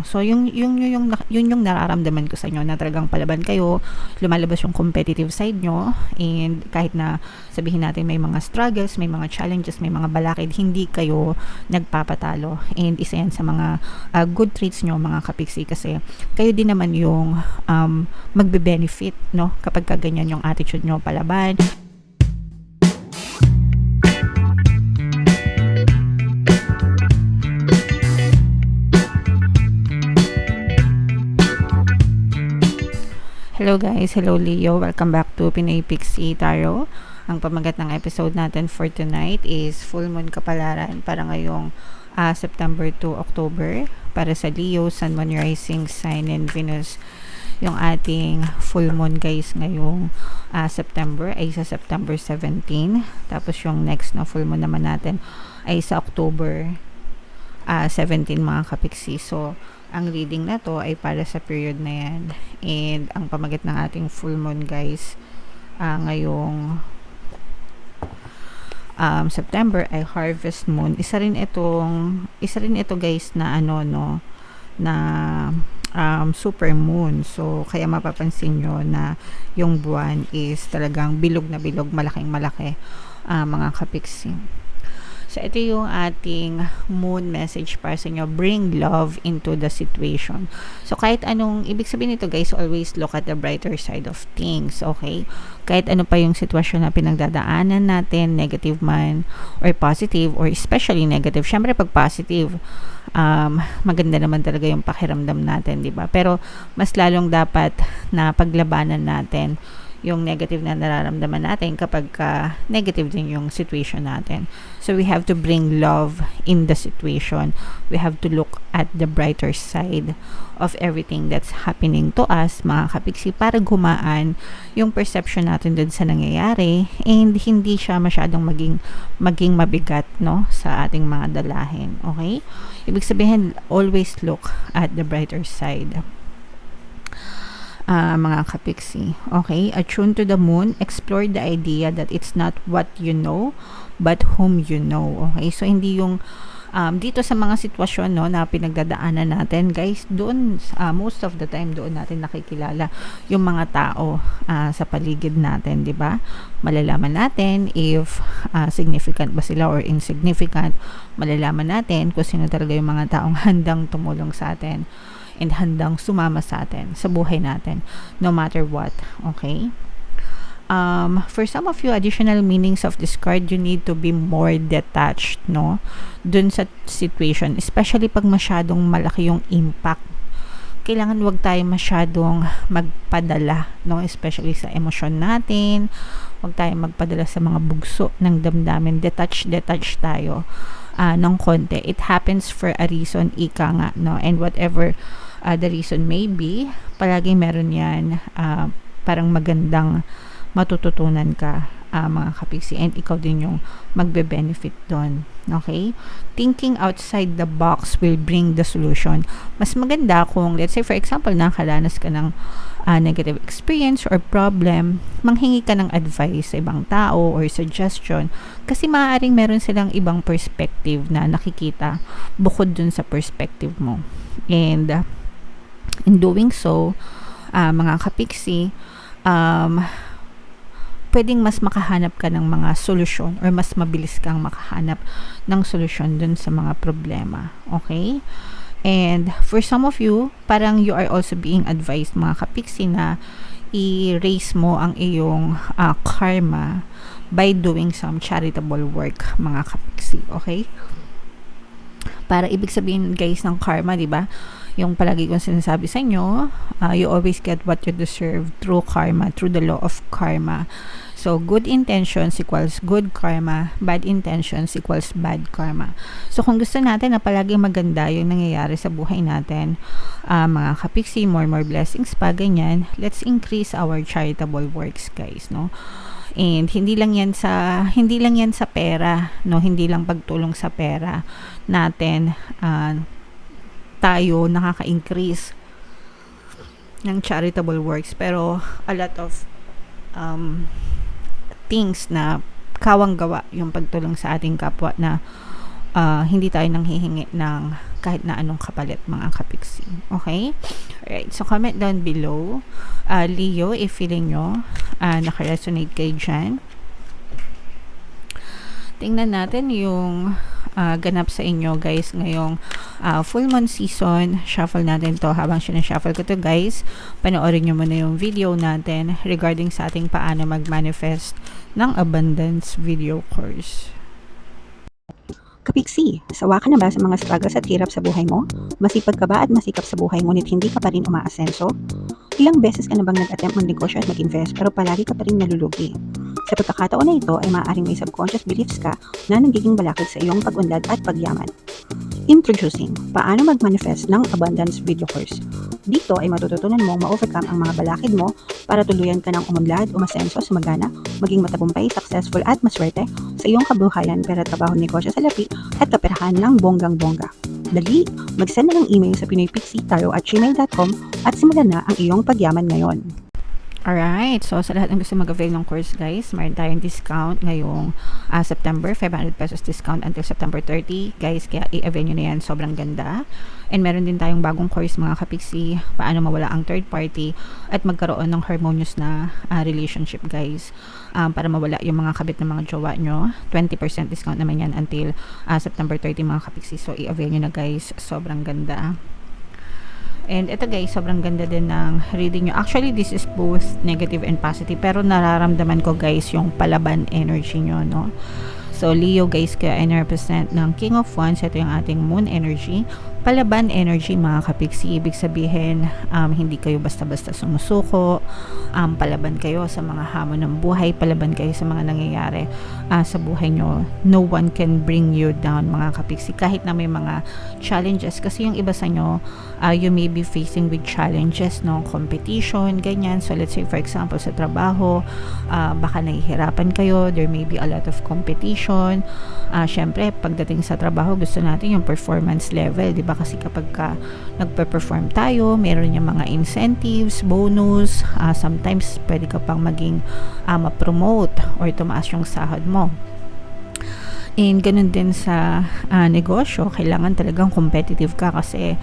So yun yung nararamdaman ko sa inyo, na talagang palaban kayo, lumalabas yung competitive side nyo, and kahit na sabihin natin may mga struggles, may mga challenges, may mga balakid, hindi kayo nagpapatalo. And isa yan sa mga good traits nyo, mga kapiksi, kasi kayo din naman yung magbe-benefit, no, kapag ganyan yung attitude nyo palaban. Hello guys, hello Leo, welcome back to Pinoy Pixie Tarot. Ang pamagat ng episode natin for tonight is Full Moon Kapalaran para ngayong September to October. Para sa Leo, Sun, Moon, Rising Sign, and Venus. Yung ating full moon guys ngayong September ay sa September 17. Tapos yung next na full moon naman natin ay sa October 17 mga kapiksi. So, ang reading na to ay para sa period na yan. And ang pamagat ng ating full moon guys ngayong September ay harvest moon. Isa rin ito guys na na super moon. So kaya mapapansin nyo na yung buwan is talagang bilog na bilog, malaking malaki mga kapiksi. So, ito yung ating moon message para sa inyo. Bring love into the situation. So, kahit anong, ibig sabihin nito guys, always look at the brighter side of things, okay? Kahit ano pa yung sitwasyon na pinagdadaanan natin, negative man, or positive, or especially negative. Syempre, pag positive, maganda naman talaga yung pakiramdam natin, di ba? Pero, mas lalong dapat na paglabanan natin yung negative na nararamdaman natin kapag negative din yung situation natin. So, we have to bring love in the situation. We have to look at the brighter side of everything that's happening to us, mga kapiksi, para gumaan yung perception natin dun sa nangyayari and hindi siya masyadong maging mabigat, no, sa ating mga dalahin. Okay? Ibig sabihin, always look at the brighter side. Mga kapiksi. Okay? Attune to the moon. Explore the idea that it's not what you know, but whom you know. Okay? So, hindi yung dito sa mga sitwasyon, no, na pinagdadaanan natin, guys, doon, most of the time, doon natin nakikilala yung mga tao sa paligid natin, di ba? Malalaman natin if significant ba sila or insignificant. Malalaman natin kung sino talaga yung mga taong handang tumulong sa atin and handang sumama sa atin, sa buhay natin, no matter what. Okay? For some of you, additional meanings of this card, you need to be more detached, no? Dun sa situation, especially pag masyadong malaki yung impact. Kailangan wag tayo masyadong magpadala, no? Especially sa emosyon natin. Wag tayo magpadala sa mga bugso ng damdamin. Detach tayo ng konti. It happens for a reason, ika nga, no? And whatever the reason may be, palagi meron yan parang magandang matututunan ka, mga kapiksi, and ikaw din yung magbe-benefit doon. Okay? Thinking outside the box will bring the solution. Mas maganda kung, let's say for example, nakaranas ka ng negative experience or problem, manghingi ka ng advice sa ibang tao or suggestion, kasi maaaring meron silang ibang perspective na nakikita bukod dun sa perspective mo. And in doing so, mga kapiksi, pwedeng mas makahanap ka ng mga solusyon or mas mabilis kang makahanap ng solusyon dun sa mga problema. Okay? And for some of you, parang you are also being advised, mga kapiksi, na i-raise mo ang iyong karma by doing some charitable work, mga kapiksi. Okay? Para ibig sabihin guys ng karma, di ba? Yung palagi kong sinasabi sa inyo, you always get what you deserve through karma, through the law of karma. So, good intentions equals good karma, bad intentions equals bad karma. So, kung gusto natin na palagi maganda yung nangyayari sa buhay natin, mga kapiksi, more blessings pa, ganyan, let's increase our charitable works, guys, no? And hindi lang yan sa pera, no? Hindi lang pagtulong sa pera natin tayo nakaka-increase ng charitable works, pero a lot of things na kawang gawa yung pagtulong sa ating kapwa na hindi tayo nanghihingi ng kahit na anong kapalit mga kapiksi. Okay? Alright, so comment down below. Leo, if feeling nyo naka-resonate kayo dyan. Tingnan natin yung ganap sa inyo guys ngayong full moon season. Shuffle natin to. Habang sinashuffle ko to guys, panoorin nyo muna yung video natin regarding sa ating paano mag-manifest ng abundance video course. Kapiksi, sawa ka na ba sa mga struggles at hirap sa buhay mo? Masipag ka ba at masikap sa buhay ngunit hindi ka pa rin umaasenso? Ilang beses ka na bang nag-attempt mag-negosyo at mag-invest pero palagi ka pa rin nalulugi? Sa pagkakataon na ito ay maaaring may subconscious beliefs ka na nagiging balakid sa iyong pag-unlad at pagyaman. Introducing, paano mag-manifest ng abundance video course. Dito ay matututunan mong ma-overcome ang mga balakid mo para tuluyan ka ng umunlad, umasenso, sumagana, maging matagumpay, successful at maswerte sa iyong kabuhayan, pera, trabaho, negosyo sa lapi at kaperahan ng bonggang-bongga. Dali, mag-send na ng email sa pinoypixie@gmail.com at simulan na ang iyong pagyaman ngayon. Alright, so sa lahat ng gusto mag-avail ng course guys, mayroon tayong discount ngayong September, 500 pesos discount until September 30 guys, kaya i-avail nyo na yan, sobrang ganda. And meron din tayong bagong course mga kapiksi, paano mawala ang third party at magkaroon ng harmonious na relationship guys, para mawala yung mga kabit ng mga jowa nyo. 20% discount naman yan until September 30 mga kapiksi, so i-avail nyo na guys, sobrang ganda. And ito guys, sobrang ganda din ng reading nyo. Actually, this is both negative and positive. Pero nararamdaman ko guys yung palaban energy nyo, no? So, Leo guys, kaya I represent ng King of Wands. Ito yung ating moon energy. Palaban energy mga kapiksi. Ibig sabihin, hindi kayo basta-basta sumusuko. Palaban kayo sa mga hamon ng buhay. Palaban kayo sa mga nangyayari sa buhay nyo. No one can bring you down mga kapiksi. Kahit na may mga challenges. Kasi yung iba sa nyo, you may be facing with challenges, no? Competition, ganyan. So, let's say for example, sa trabaho, baka nahihirapan kayo. There may be a lot of competition. Syempre, pagdating sa trabaho, gusto natin yung performance level, di ba? Kasi kapag nagpe-perform tayo, meron yung mga incentives, bonus, sometimes pwede ka pang maging ma-promote or tumaas yung sahod mo. And ganun din sa negosyo, kailangan talagang competitive ka kasi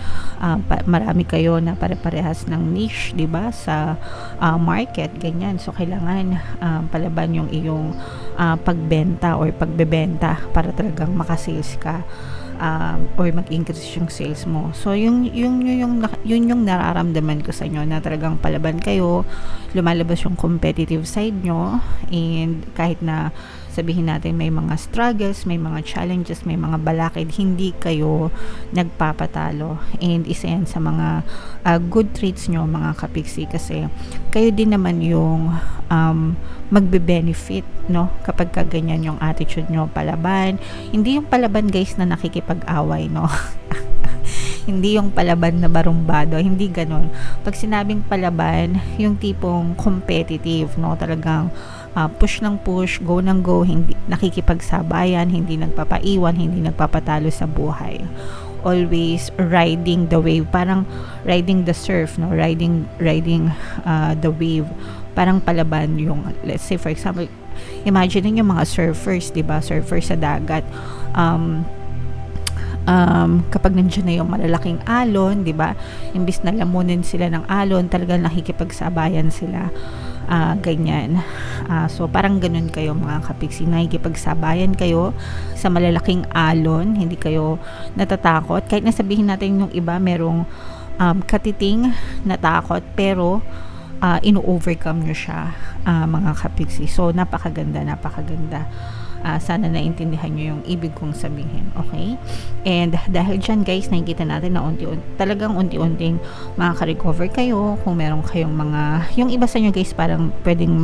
marami kayo na pare-parehas ng niche, 'di ba, sa market, ganyan. So kailangan palaban yung iyong pagbenta or pagbebenta para talagang makasales ka. Or mag-increase yung sales mo. So yun yung nararamdaman ko sa inyo, na talagang palaban kayo, lumalabas yung competitive side nyo, and kahit na sabihin natin may mga struggles, may mga challenges, may mga balakid, hindi kayo nagpapatalo. And isa yan sa mga good traits nyo mga kapiksi, kasi kayo din naman yung magbe-benefit, no, kapag ganyan yung attitude nyo, palaban. Hindi yung palaban guys na nakikipag-away, no. Hindi yung palaban na barumbado, hindi ganon. Pag sinabing palaban, yung tipong competitive, no, talagang push ng push, go ng go, hindi nakikipagsabayan, hindi nagpapaiwan, hindi nagpapatalo sa buhay. Always riding the wave, parang riding the surf, no, riding the wave. Parang palaban yung, let's say for example, imagine yung mga surfers, 'di ba? Surfers sa dagat. Kapag nandiyan na yung malalaking alon, 'di ba? Imbis na lamunin sila ng alon, talagang nakikipagsabayan sila. Ganyan. So parang ganun kayo mga kapiksi, nakikipagsabayan kayo sa malalaking alon, hindi kayo natatakot. Kahit nasabihin natin yung iba merong katiting na takot, pero ino-overcome nyo siya mga kapiksi. So napakaganda. Sana naintindihan nyo yung ibig kong sabihin, okay? And dahil dyan guys, nakikita natin na talagang unti-unting makaka-recover kayo. Kung meron kayong mga, yung iba sa nyo guys parang pwedeng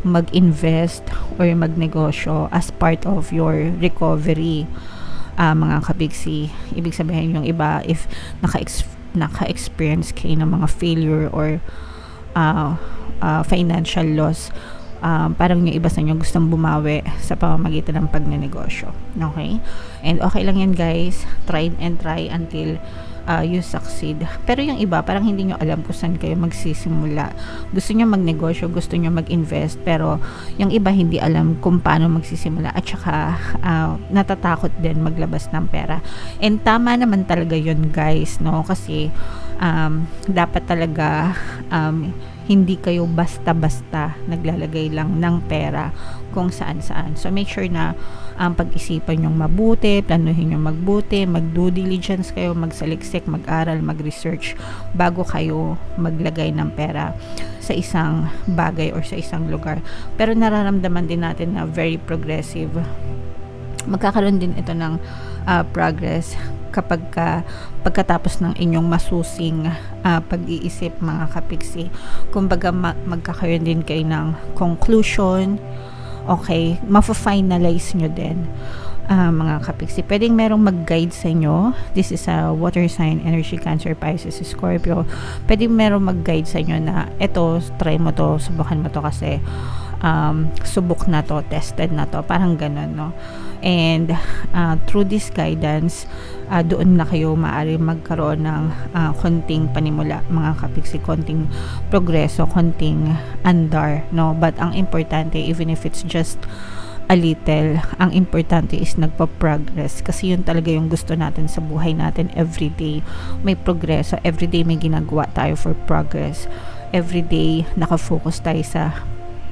mag-invest or magnegosyo as part of your recovery mga kapiksi. Ibig sabihin yung iba, if naka-experience kayo ng mga failure or financial loss, parang yung iba sa inyo gustong bumawi sa pamamagitan ng pagnenegosyo. Okay? And okay lang yan guys. Try and try until you succeed. Pero yung iba, parang hindi nyo alam kung saan kayo magsisimula. Gusto nyo magnegosyo, gusto nyo mag-invest, pero yung iba hindi alam kung paano magsisimula, at saka natatakot din maglabas ng pera. And tama naman talaga yun, guys, no? Kasi dapat talaga hindi kayo basta-basta naglalagay lang ng pera kung saan-saan. So make sure na pag-isipan yung mabuti, planuhin yung magbuti, mag-due diligence kayo, magsaliksik, mag-aral, mag-research bago kayo maglagay ng pera sa isang bagay or sa isang lugar. Pero nararamdaman din natin na very progressive. Magkakaroon din ito ng progress kapag pagkatapos ng inyong masusing pag-iisip, mga kapiksi. Kumbaga magkakaroon din kayo ng conclusion. Okay, mafa-finalize nyo din, mga kapiksi. Pwedeng merong mag-guide sa inyo. This is a water sign, energy, Cancer, Pisces, Scorpio. Pwedeng merong mag-guide sa inyo na eto, try mo to, subukan mo to kasi subok na to, tested na to, parang ganun, no? And through this guidance, doon na kayo maaari magkaroon ng konting panimula, mga kapiksi, konting progreso, konting andar, no? But ang importante, even if it's just a little, ang importante is nagpa-progress, kasi yun talaga yung gusto natin sa buhay natin. Everyday may progreso, everyday may ginagawa tayo for progress, everyday nakafocus tayo sa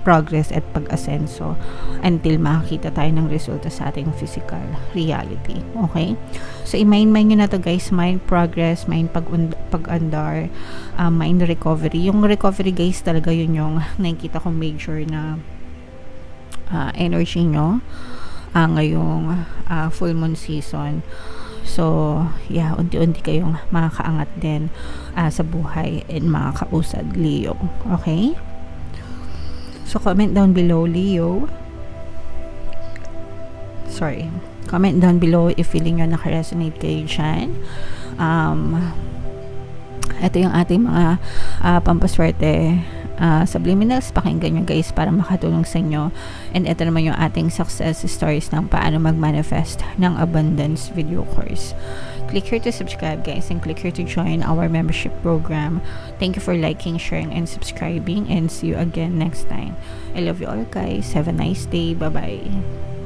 progress at pag-asenso until makakita tayo ng resulta sa ating physical reality. Okay? So, i-mind nyo na to, guys. Mind progress, mind pag-andar, mind recovery. Yung recovery, guys, talaga yun yung nakikita ko major na energy nyo ngayong full moon season. So, yeah, unti-unti kayong makakaangat din sa buhay and mga kausad, Leo. Okay? So, comment down below, Leo. Sorry. Comment down below if feeling nyo naka-resonate kayo dyan. Ito yung ating mga pampaswerte subliminals. Pakinggan nyo, guys, para makatulong sa inyo. And ito naman yung ating success stories ng paano mag-manifest ng abundance video course. Click here to subscribe, guys, and click here to join our membership program. Thank you for liking, sharing, and subscribing, and see you again next time. I love you all, guys. Have a nice day. Bye-bye.